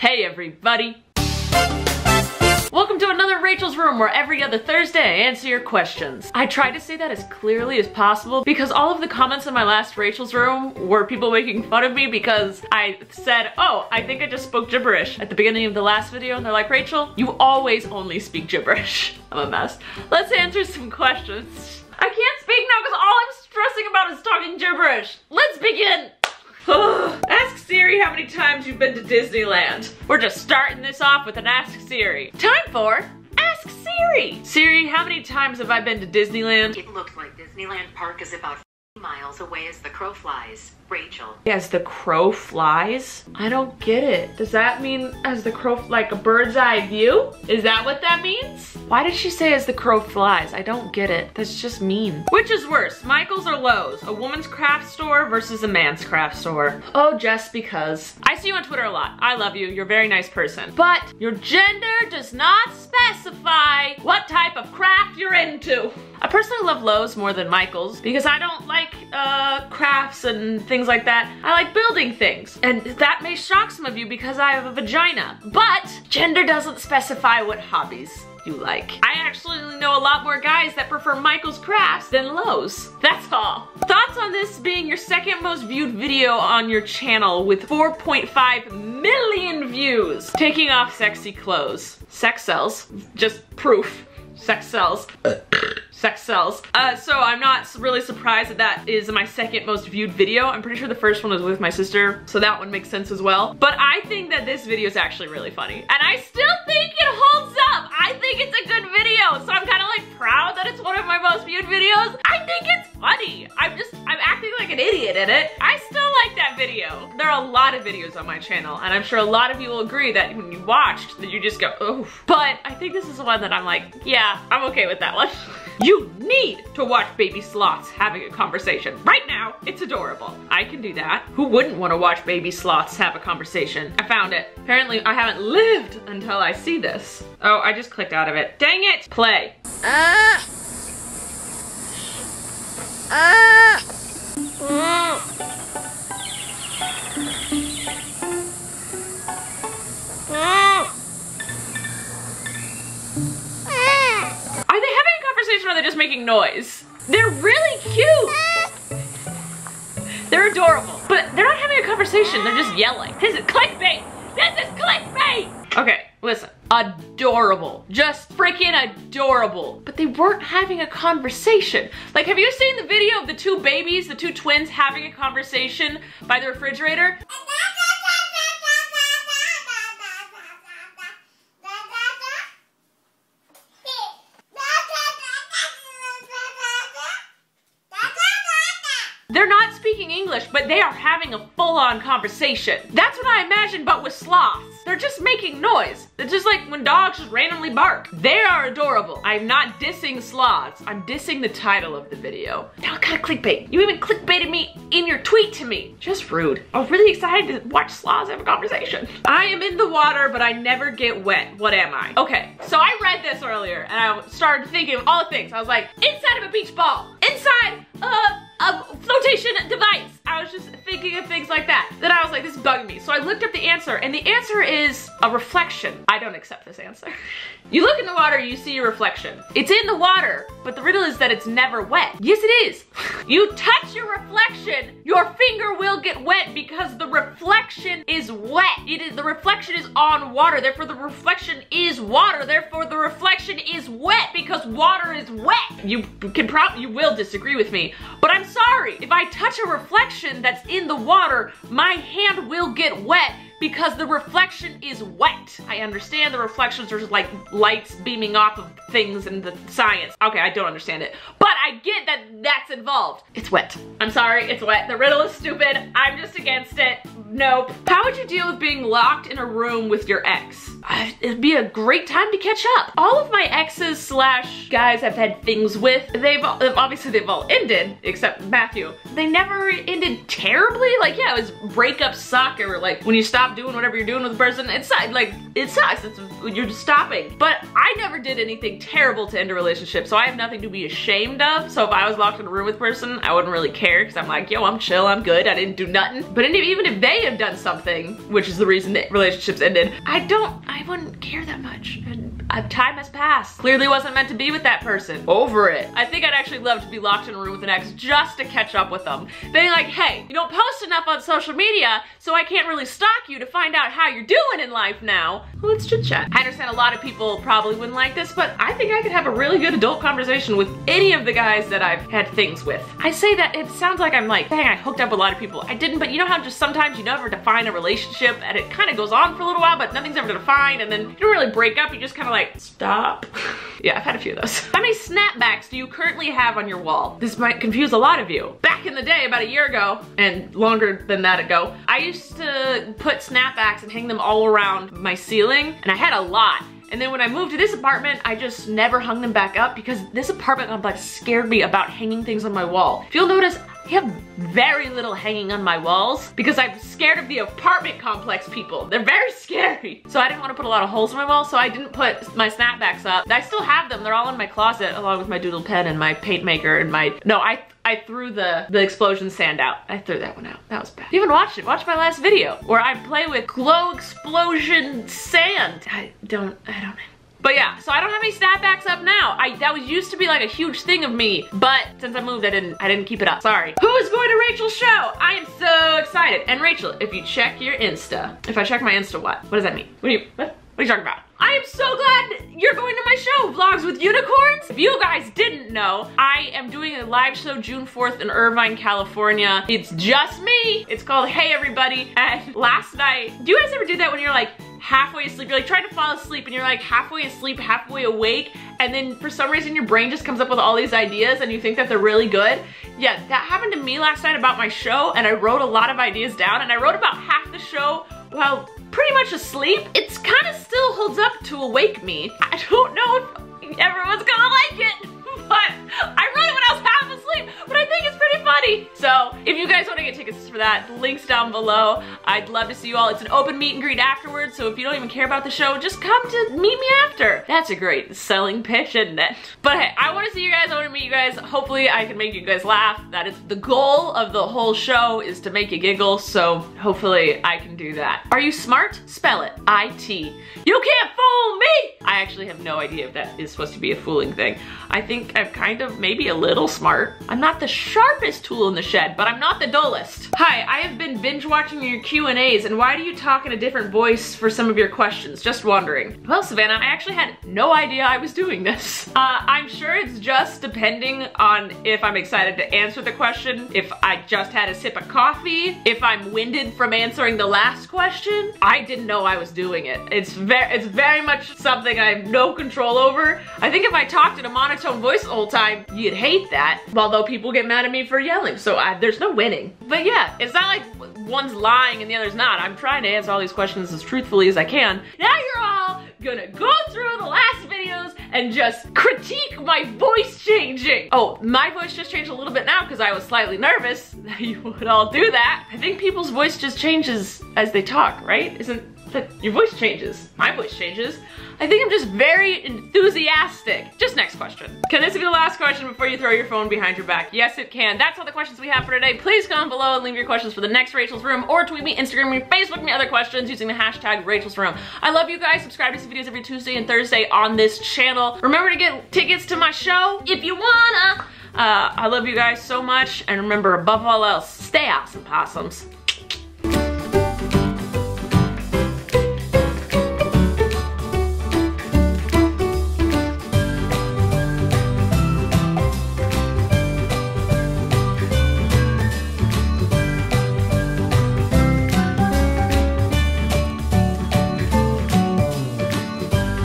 Hey everybody! Welcome to another Rachel's Room, where every other Thursday I answer your questions. I tried to say that as clearly as possible because all of the comments in my last Rachel's Room were people making fun of me because I said, oh, I think I just spoke gibberish at the beginning of the last video, and they're like, Rachel, you always only speak gibberish. I'm a mess. Let's answer some questions. I can't speak now because all I'm stressing about is talking gibberish. Let's begin. Ask Siri how many times you've been to Disneyland. We're just starting this off with an Ask Siri. Time for Ask Siri. Siri, how many times have I been to Disneyland? It looks like Disneyland Park is about 50 miles away as the crow flies. Rachel. As the crow flies? I don't get it. Does that mean as the crow, like a bird's eye view? Is that what that means? Why did she say as the crow flies? I don't get it. That's just mean. Which is worse, Michael's or Lowe's? A woman's craft store versus a man's craft store? Oh, just because. I see you on Twitter a lot. I love you. You're a very nice person. But your gender does not specify what type of craft you're into. I personally love Lowe's more than Michael's because I don't like crafts and things like that. I like building things. And that may shock some of you because I have a vagina. But gender doesn't specify what hobbies you like. I actually know a lot more guys that prefer Michael's Crafts than Lowe's. That's all. Thoughts on this being your second most viewed video on your channel with 4.5 million views? Taking off sexy clothes. Sex sells. Just proof. Sex sells. Sex sells. So I'm not really surprised that that is my second most viewed video. I'm pretty sure the first one was with my sister, so that one makes sense as well. But I think that this video is actually really funny. And I still think it holds up. I think it's a good video. So I'm kind of like proud that it's one of my most viewed videos. I think it's funny. I'm acting like an idiot in it. I still like that video. There are a lot of videos on my channel, and I'm sure a lot of you will agree that when you watched, that you just go, oof. But I think this is the one that I'm like, yeah, I'm okay with that one. You need to watch baby sloths having a conversation. Right now, it's adorable. I can do that. Who wouldn't want to watch baby sloths have a conversation? I found it. Apparently, I haven't lived until I see this. Oh, I just clicked out of it. Dang it! Play. Are they having a conversation or are they just making noise? They're really cute. They're adorable, but they're not having a conversation. They're just yelling. This is clickbait. This is clickbait. Okay, listen. Adorable. Just freaking adorable. But they weren't having a conversation. Like, have you seen the video of the two babies, the two twins having a conversation by the refrigerator? They're not speaking English, but they are having a full-on conversation. That's what I imagine, but with sloths. They're just making noise. It's just like when dogs just randomly bark. They are adorable. I'm not dissing sloths. I'm dissing the title of the video. Now what kind of clickbait? You even clickbaited me in your tweet to me. Just rude. I was really excited to watch sloths have a conversation. I am in the water, but I never get wet. What am I? Okay, so I read this earlier, and I started thinking of all the things. I was like, inside of a beach ball. Inside a flotation device. I was just thinking of things like that. Then I was like, this is bugging me. So I looked up the answer, and the answer is a reflection. I don't accept this answer. You look in the water, you see your reflection. It's in the water, but the riddle is that it's never wet. Yes, it is. You touch your reflection, your finger will get wet because the reflection is wet. The reflection is on water, therefore the reflection is water, therefore the reflection is wet because water is wet. You will disagree with me, but I'm sorry. If I touch a reflection that's in the water, my hand will get wet because the reflection is wet. I understand the reflections are just like lights beaming off of things and the science. Okay, I don't understand it, but I get that that's involved. It's wet. I'm sorry, it's wet. The riddle is stupid. I'm just against it. Nope. How would you deal with being locked in a room with your ex? It'd be a great time to catch up. All of my exes slash guys I've had things with, obviously they've all ended, except Matthew. They never ended terribly. Like, yeah, it was breakups suck, or like when you stop doing whatever you're doing with a person, it sucks. You're just stopping. But I never did anything terrible to end a relationship, so I have nothing to be ashamed of. So if I was locked in a room with a person, I wouldn't really care, because I'm like, yo, I'm chill, I'm good, I didn't do nothing. But even if they may have done something, which is the reason that relationships ended. I wouldn't care that much. And time has passed. Clearly wasn't meant to be with that person. Over it. I think I'd actually love to be locked in a room with an ex just to catch up with them. Being like, hey, you don't post enough on social media, so I can't really stalk you to find out how you're doing in life now. Let's chit chat. I understand a lot of people probably wouldn't like this, but I think I could have a really good adult conversation with any of the guys that I've had things with. I say that it sounds like I'm like, dang, I hooked up with a lot of people. I didn't, but you know how just sometimes you never define a relationship and it kind of goes on for a little while, but nothing's ever defined, and then you don't really break up, you just kind of like, stop. Yeah, I've had a few of those. How many snapbacks do you currently have on your wall? This might confuse a lot of you. Back in the day, about a year ago, and longer than that ago, I used to put snapbacks and hang them all around my ceiling, and I had a lot. And then when I moved to this apartment, I just never hung them back up because this apartment complex scared me about hanging things on my wall. If you'll notice, I have very little hanging on my walls because I'm scared of the apartment complex people. They're very scary. So I didn't want to put a lot of holes in my wall, so I didn't put my snapbacks up. I still have them. They're all in my closet along with my doodle pen and my paint maker and my, no, I threw the explosion sand out. I threw that one out. That was bad. If you haven't watched it, watch my last video where I play with glow explosion sand. I don't know. But yeah, so I don't have any snapbacks up now. That was used to be like a huge thing of me, but since I moved, I didn't keep it up. Sorry. Who is going to Rachel's show? I am so excited. And Rachel, if you check your Insta, if I check my Insta, what does that mean? What are you talking about? I am so glad you're going to my show, Vlogs with Unicorns. If you guys didn't know, I am doing a live show June 4th in Irvine, California. It's just me. It's called Hey Everybody. And last night, do you guys ever do that when you're like halfway asleep? You're like trying to fall asleep and you're like halfway asleep, halfway awake, and then for some reason your brain just comes up with all these ideas and you think that they're really good? Yeah, that happened to me last night about my show, and I wrote a lot of ideas down, and I wrote about half the show while pretty much asleep. It's kind of still holds up to awake me. I don't know if everyone's gonna like it, but I wrote it when I was half asleep, but I think it's pretty funny. So if you guys want to get tickets for that, the link's down below. I'd love to see you all. It's an open meet and greet afterwards, so if you don't even care about the show, just come to meet me after. That's a great selling pitch, isn't it? But hey, I want to see you guys. I want to meet you guys. Hopefully I can make you guys laugh. That is the goal of the whole show, is to make you giggle, so hopefully I can do that. Are you smart? Spell it. I-T. You can't fool me! I actually have no idea if that is supposed to be a fooling thing. I think I'm kind of maybe a little smart. I'm not the sharpest tool in the shed, but I'm not the dullest. Hi, I have been binge watching your Q&As, and why do you talk in a different voice for some of your questions? Just wondering. Well, Savannah, I actually had no idea I was doing this. I'm sure it's just depending on if I'm excited to answer the question, if I just had a sip of coffee, if I'm winded from answering the last question. I didn't know I was doing it. It's very much something I have no control over. I think if I talked in a monotone voice the whole time, you'd hate that. Although people get mad at me for yelling, so there's no winning. But yeah, it's not like one's lying and the other's not. I'm trying to answer all these questions as truthfully as I can. Now you're all gonna go through the last videos and just critique my voice changing. Oh, my voice just changed a little bit now because I was slightly nervous that you would all do that. I think people's voice just changes as they talk, right? Isn't that your voice changes? My voice changes. I think I'm just very enthusiastic. Just next question. Can this be the last question before you throw your phone behind your back? Yes, it can. That's all the questions we have for today. Please comment below and leave your questions for the next Rachel's Room, or tweet me, Instagram me, Facebook me other questions using the hashtag Rachel's Room. I love you guys. Subscribe to these videos every Tuesday and Thursday on this channel. Remember to get tickets to my show if you wanna. I love you guys so much, and remember, above all else, stay awesome, possums.